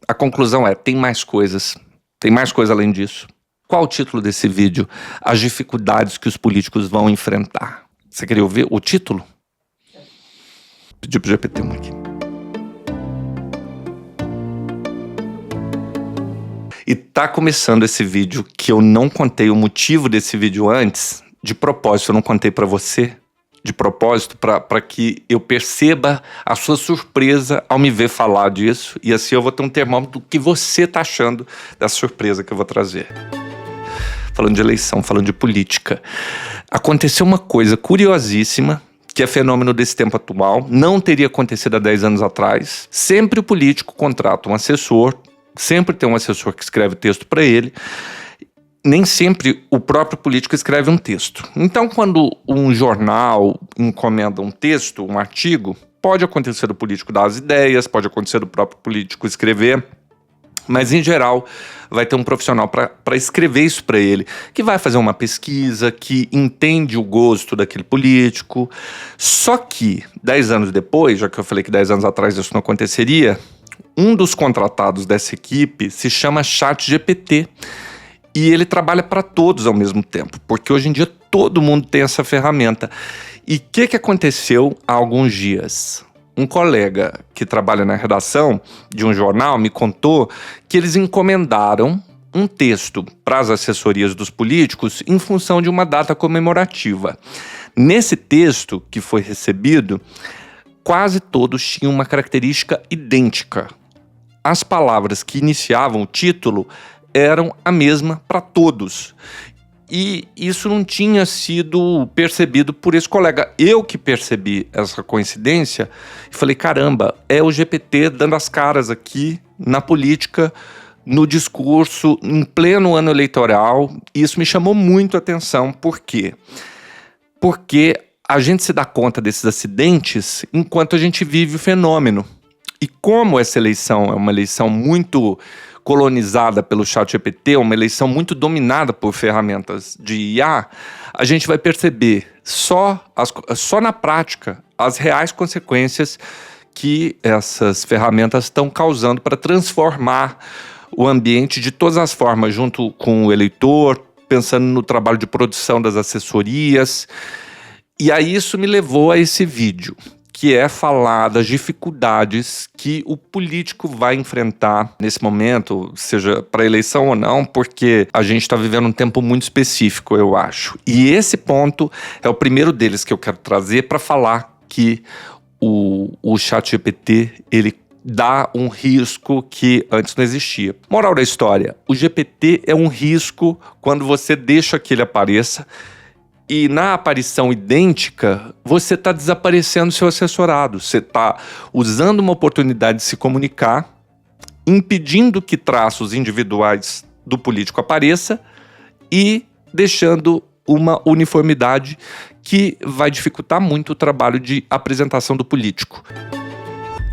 A conclusão é, tem mais coisas. Tem mais coisa além disso. Qual o título desse vídeo? As dificuldades que os políticos vão enfrentar. Você queria ouvir o título? Pedi pro GPT um aqui. E tá começando esse vídeo que eu não contei o motivo desse vídeo antes. De propósito, eu não contei pra você. De propósito, para que eu perceba a sua surpresa ao me ver falar disso. E assim eu vou ter um termômetro do que você tá achando dessa surpresa que eu vou trazer. Falando de eleição, falando de política. Aconteceu uma coisa curiosíssima, que é fenômeno desse tempo atual. Não teria acontecido há 10 anos atrás. Sempre o político contrata um assessor. Sempre tem um assessor que escreve texto para ele. Nem sempre o próprio político escreve um texto. Então, quando um jornal encomenda um texto, um artigo, pode acontecer do político dar as ideias, pode acontecer do próprio político escrever, mas, em geral, vai ter um profissional para escrever isso para ele, que vai fazer uma pesquisa, que entende o gosto daquele político. Só que, 10 anos depois, já que eu falei que 10 anos atrás isso não aconteceria, um dos contratados dessa equipe se chama ChatGPT. E ele trabalha para todos ao mesmo tempo, porque hoje em dia todo mundo tem essa ferramenta. E o que aconteceu há alguns dias? Um colega que trabalha na redação de um jornal me contou que eles encomendaram um texto para as assessorias dos políticos em função de uma data comemorativa. Nesse texto que foi recebido, quase todos tinham uma característica idêntica. As palavras que iniciavam o título eram a mesma para todos. E isso não tinha sido percebido por esse colega. Eu que percebi essa coincidência e falei, caramba, é o GPT dando as caras aqui na política, no discurso, em pleno ano eleitoral. E isso me chamou muito a atenção. Por quê? Porque a gente se dá conta desses acidentes enquanto a gente vive o fenômeno. E como essa eleição é uma eleição muito colonizada pelo ChatGPT, uma eleição muito dominada por ferramentas de IA, a gente vai perceber só na prática as reais consequências que essas ferramentas estão causando para transformar o ambiente de todas as formas, junto com o eleitor, pensando no trabalho de produção das assessorias. E aí isso me levou a esse vídeo, que é falar das dificuldades que o político vai enfrentar nesse momento, seja para eleição ou não, porque a gente está vivendo um tempo muito específico, eu acho. E esse ponto é o primeiro deles que eu quero trazer para falar que o ChatGPT, ele dá um risco que antes não existia. Moral da história, o GPT é um risco quando você deixa que ele apareça. E na aparição idêntica, você está desaparecendo seu assessorado. Você está usando uma oportunidade de se comunicar, impedindo que traços individuais do político apareça e deixando uma uniformidade que vai dificultar muito o trabalho de apresentação do político.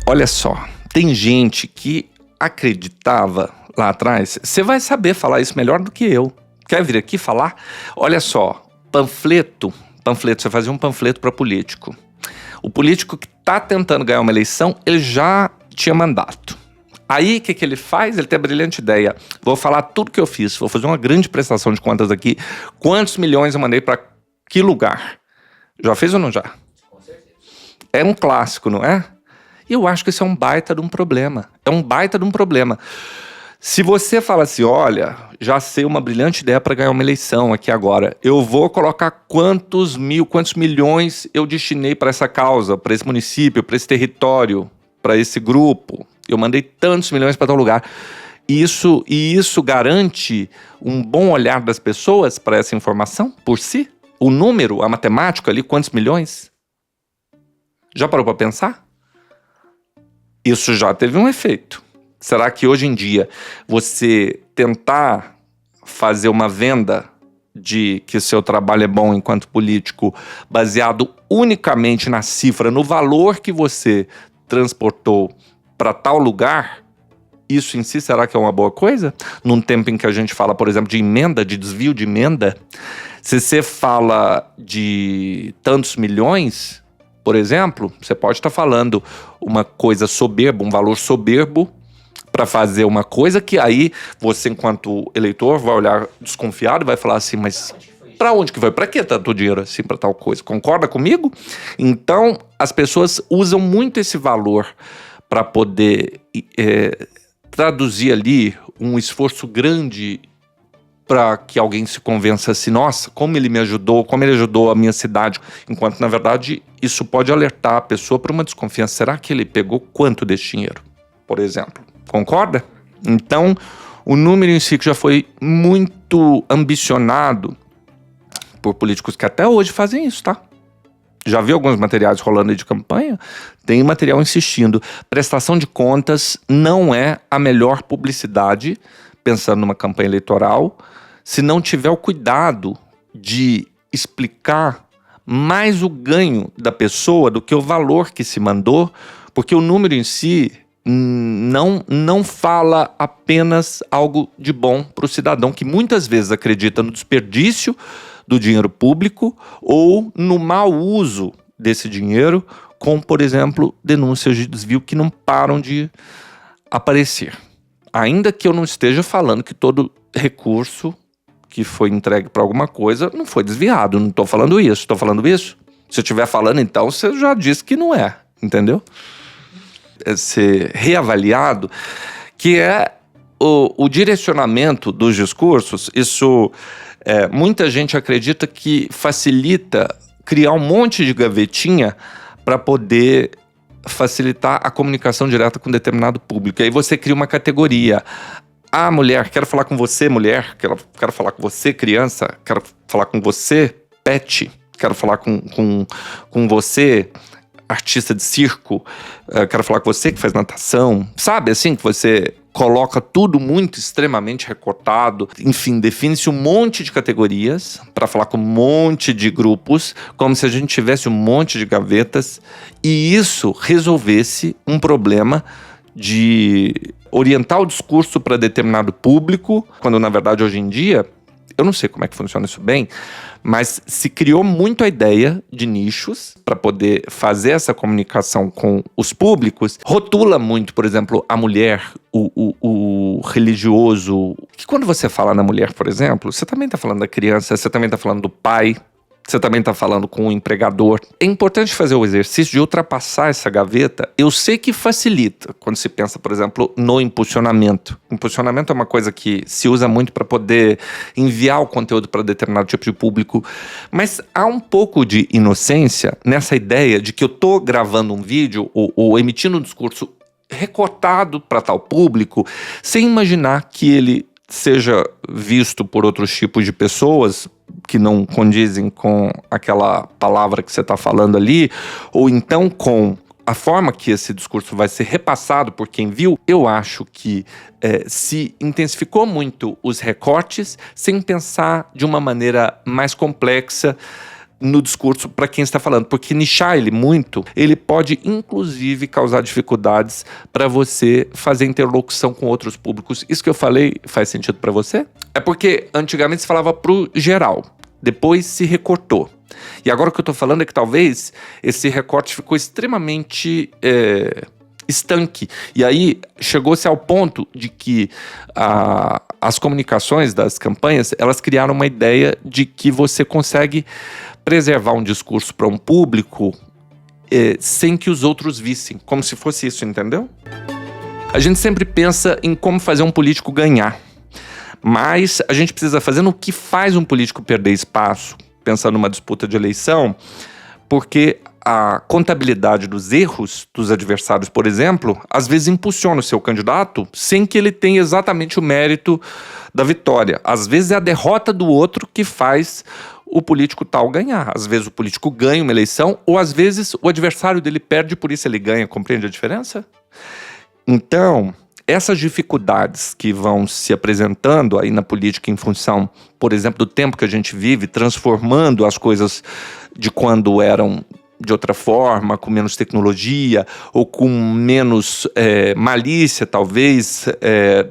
Olha só, tem gente que acreditava lá atrás, você vai saber falar isso melhor do que eu. Quer vir aqui falar? Olha só. Panfleto, você fazia um panfleto para político. O político que está tentando ganhar uma eleição, ele já tinha mandato. Aí, o que ele faz? Ele tem a brilhante ideia. Vou falar tudo que eu fiz, vou fazer uma grande prestação de contas aqui. Quantos milhões eu mandei para que lugar? Já fez ou não já? Com certeza. É um clássico, não é? E eu acho que isso é um baita de um problema. É um baita de um problema. Se você fala assim, olha, já sei uma brilhante ideia para ganhar uma eleição aqui agora, eu vou colocar quantos milhões eu destinei para essa causa, para esse município, para esse território, para esse grupo, eu mandei tantos milhões para tal lugar. E isso garante um bom olhar das pessoas para essa informação por si? O número, a matemática ali, quantos milhões? Já parou para pensar? Isso já teve um efeito. Será que hoje em dia você tentar fazer uma venda de que seu trabalho é bom enquanto político baseado unicamente na cifra, no valor que você transportou para tal lugar, isso em si será que é uma boa coisa? Num tempo em que a gente fala, por exemplo, de emenda, de desvio de emenda, se você fala de tantos milhões, por exemplo, você pode estar falando uma coisa soberba, um valor soberbo, para fazer uma coisa que aí você, enquanto eleitor, vai olhar desconfiado e vai falar assim, mas para onde que foi? Para que tanto dinheiro assim para tal coisa? Concorda comigo? Então, as pessoas usam muito esse valor para poder traduzir ali um esforço grande para que alguém se convença assim, nossa, como ele me ajudou, como ele ajudou a minha cidade. Enquanto, na verdade, isso pode alertar a pessoa para uma desconfiança. Será que ele pegou quanto desse dinheiro, por exemplo? Concorda? Então, o número em si que já foi muito ambicionado por políticos que até hoje fazem isso, tá? Já vi alguns materiais rolando aí de campanha? Tem material insistindo. Prestação de contas não é a melhor publicidade, pensando numa campanha eleitoral, se não tiver o cuidado de explicar mais o ganho da pessoa do que o valor que se mandou, porque o número em si não fala apenas algo de bom para o cidadão, que muitas vezes acredita no desperdício do dinheiro público ou no mau uso desse dinheiro, com, por exemplo, denúncias de desvio que não param de aparecer. Ainda que eu não esteja falando que todo recurso que foi entregue para alguma coisa não foi desviado, não estou falando isso, estou falando isso? Se eu estiver falando, então você já disse que não é, entendeu? É ser reavaliado, que é o direcionamento dos discursos. Isso, muita gente acredita que facilita criar um monte de gavetinha para poder facilitar a comunicação direta com determinado público. Aí você cria uma categoria. Ah, mulher, quero falar com você, mulher. Quero falar com você, criança. Quero falar com você, pet. Quero falar com você, artista de circo. Quero falar com você que faz natação. Sabe, assim, que você coloca tudo muito extremamente recortado. Enfim, define-se um monte de categorias para falar com um monte de grupos, como se a gente tivesse um monte de gavetas e isso resolvesse um problema de orientar o discurso para determinado público, quando na verdade hoje em dia, eu não sei como é que funciona isso bem, mas se criou muito a ideia de nichos para poder fazer essa comunicação com os públicos. Rotula muito, por exemplo, a mulher, o religioso. Que quando você fala na mulher, por exemplo, você também está falando da criança, você também está falando do pai, você também está falando com o empregador. É importante fazer o exercício de ultrapassar essa gaveta. Eu sei que facilita quando se pensa, por exemplo, no impulsionamento. Impulsionamento é uma coisa que se usa muito para poder enviar o conteúdo para determinado tipo de público. Mas há um pouco de inocência nessa ideia de que eu estou gravando um vídeo ou emitindo um discurso recortado para tal público, sem imaginar que ele seja visto por outros tipos de pessoas que não condizem com aquela palavra que você está falando ali, ou então com a forma que esse discurso vai ser repassado por quem viu. Eu acho que se intensificou muito os recortes sem pensar de uma maneira mais complexa no discurso para quem está falando, porque nichar ele muito, ele pode inclusive causar dificuldades para você fazer interlocução com outros públicos. Isso que eu falei faz sentido para você? É porque antigamente se falava pro geral, depois se recortou. E agora o que eu tô falando é que talvez esse recorte ficou extremamente estanque. E aí chegou-se ao ponto de que as comunicações das campanhas, elas criaram uma ideia de que você consegue preservar um discurso para um público sem que os outros vissem, como se fosse isso, entendeu? A gente sempre pensa em como fazer um político ganhar, mas a gente precisa fazer no que faz um político perder espaço, pensando numa disputa de eleição, porque a contabilidade dos erros dos adversários, por exemplo, às vezes impulsiona o seu candidato sem que ele tenha exatamente o mérito da vitória. Às vezes é a derrota do outro que faz o político tal ganhar. Às vezes o político ganha uma eleição, ou às vezes o adversário dele perde, por isso ele ganha. Compreende a diferença? Então, essas dificuldades que vão se apresentando aí na política em função, por exemplo, do tempo que a gente vive, transformando as coisas de quando eram de outra forma, com menos tecnologia ou com menos malícia, talvez,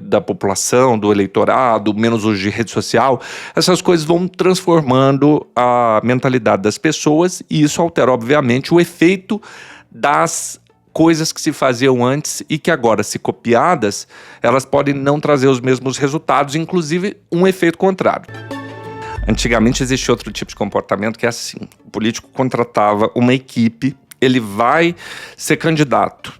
da população, do eleitorado, menos uso de rede social, essas coisas vão transformando a mentalidade das pessoas e isso altera, obviamente, o efeito das coisas que se faziam antes e que agora, se copiadas, elas podem não trazer os mesmos resultados, inclusive um efeito contrário. Antigamente existia outro tipo de comportamento que é assim: o político contratava uma equipe, ele vai ser candidato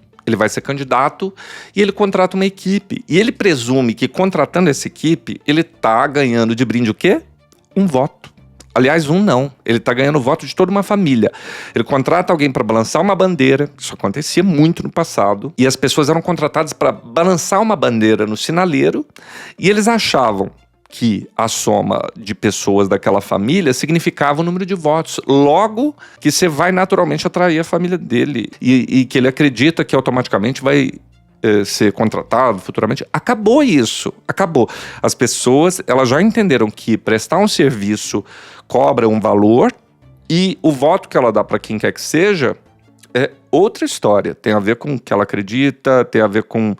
e ele contrata uma equipe. E ele presume que, contratando essa equipe, ele tá ganhando de brinde o quê? Um voto. Aliás, um não. Ele tá ganhando o voto de toda uma família. Ele contrata alguém para balançar uma bandeira. Isso acontecia muito no passado. E as pessoas eram contratadas para balançar uma bandeira no sinaleiro. E eles achavam que a soma de pessoas daquela família significava o número de votos. Logo, que você vai naturalmente atrair a família dele. E que ele acredita que automaticamente vai ser contratado futuramente. Acabou isso. Acabou. As pessoas, elas já entenderam que prestar um serviço cobra um valor e o voto que ela dá para quem quer que seja é outra história. Tem a ver com o que ela acredita, tem a ver com,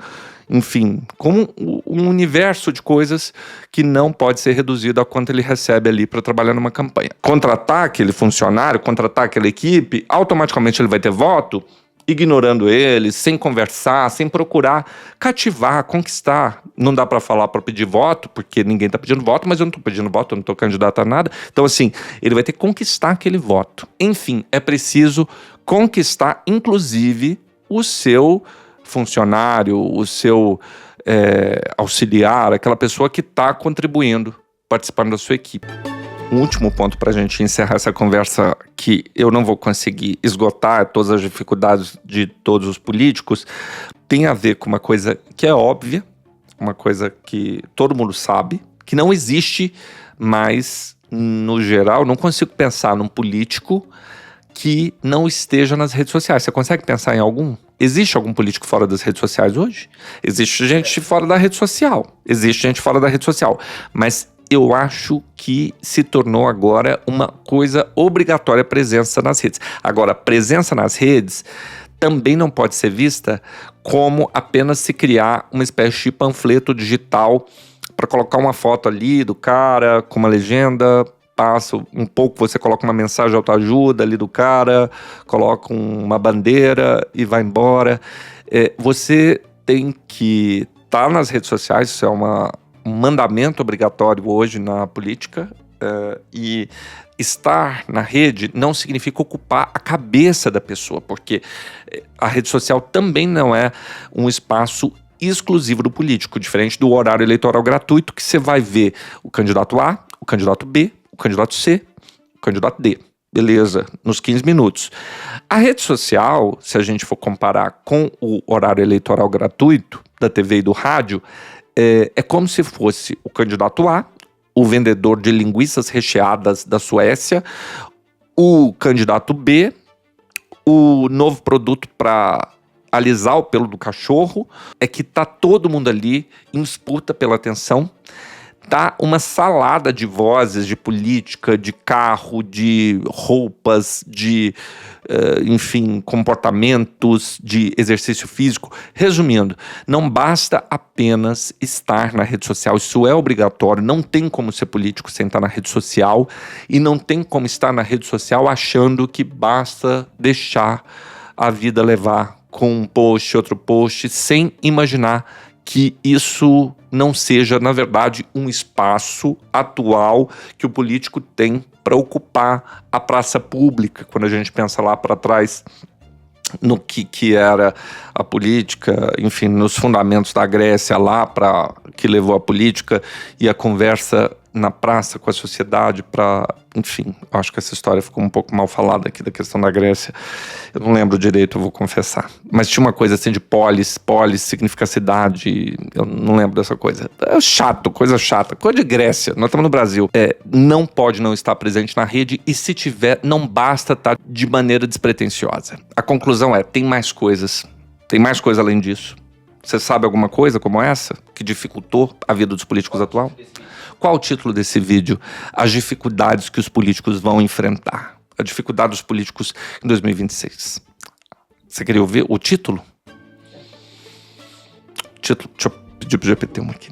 enfim, com um universo de coisas que não pode ser reduzido a quanto ele recebe ali para trabalhar numa campanha. Contratar aquele funcionário, contratar aquela equipe, automaticamente ele vai ter voto, ignorando eles, sem conversar, sem procurar cativar, conquistar. Não dá para falar para pedir voto, porque ninguém tá pedindo voto, mas eu não tô pedindo voto, eu não tô candidato a nada. Então, assim, ele vai ter que conquistar aquele voto. Enfim, é preciso conquistar, inclusive, o seu funcionário, o seu auxiliar, aquela pessoa que está contribuindo, participando da sua equipe. Um último ponto para a gente encerrar essa conversa, que eu não vou conseguir esgotar todas as dificuldades de todos os políticos, tem a ver com uma coisa que é óbvia, uma coisa que todo mundo sabe, que não existe mais, no geral, não consigo pensar num político que não esteja nas redes sociais. Você consegue pensar em algum? Existe algum político fora das redes sociais hoje? Existe gente fora da rede social. Mas eu acho que se tornou agora uma coisa obrigatória a presença nas redes. Agora, a presença nas redes também não pode ser vista como apenas se criar uma espécie de panfleto digital para colocar uma foto ali do cara com uma legenda, passa um pouco, você coloca uma mensagem de autoajuda ali do cara, coloca uma bandeira e vai embora. Você tem que estar nas redes sociais, isso é um mandamento obrigatório hoje na política, e estar na rede não significa ocupar a cabeça da pessoa, porque a rede social também não é um espaço exclusivo do político, diferente do horário eleitoral gratuito, que você vai ver o candidato A, o candidato B, o candidato C, o candidato D. Beleza, nos 15 minutos. A rede social, se a gente for comparar com o horário eleitoral gratuito da TV e do rádio, é como se fosse o candidato A, o vendedor de linguiças recheadas da Suécia, o candidato B, o novo produto para alisar o pelo do cachorro. É que tá todo mundo ali em disputa pela atenção. Tá uma salada de vozes, de política, de carro, de roupas, de, enfim, comportamentos, de exercício físico. Resumindo, não basta apenas estar na rede social, isso é obrigatório, não tem como ser político sem estar na rede social, e não tem como estar na rede social achando que basta deixar a vida levar com um post, outro post, sem imaginar que isso não seja, na verdade, um espaço atual que o político tem para ocupar a praça pública. Quando a gente pensa lá para trás no que era a política, enfim, nos fundamentos da Grécia lá, que levou a política e a conversa na praça com a sociedade para, enfim, acho que essa história ficou um pouco mal falada aqui da questão da Grécia. Eu não lembro direito, eu vou confessar. Mas tinha uma coisa assim de polis significa cidade, eu não lembro dessa coisa. É chato, coisa chata, coisa de Grécia, nós estamos no Brasil. Não pode não estar presente na rede, e se tiver, não basta estar de maneira despretensiosa. A conclusão tem mais coisas, tem mais coisa além disso. Você sabe alguma coisa como essa que dificultou a vida dos políticos atual? Qual o título desse vídeo? As dificuldades que os políticos vão enfrentar. A dificuldade dos políticos em 2026. Você queria ouvir o título? Deixa eu pedir pro GPT aqui.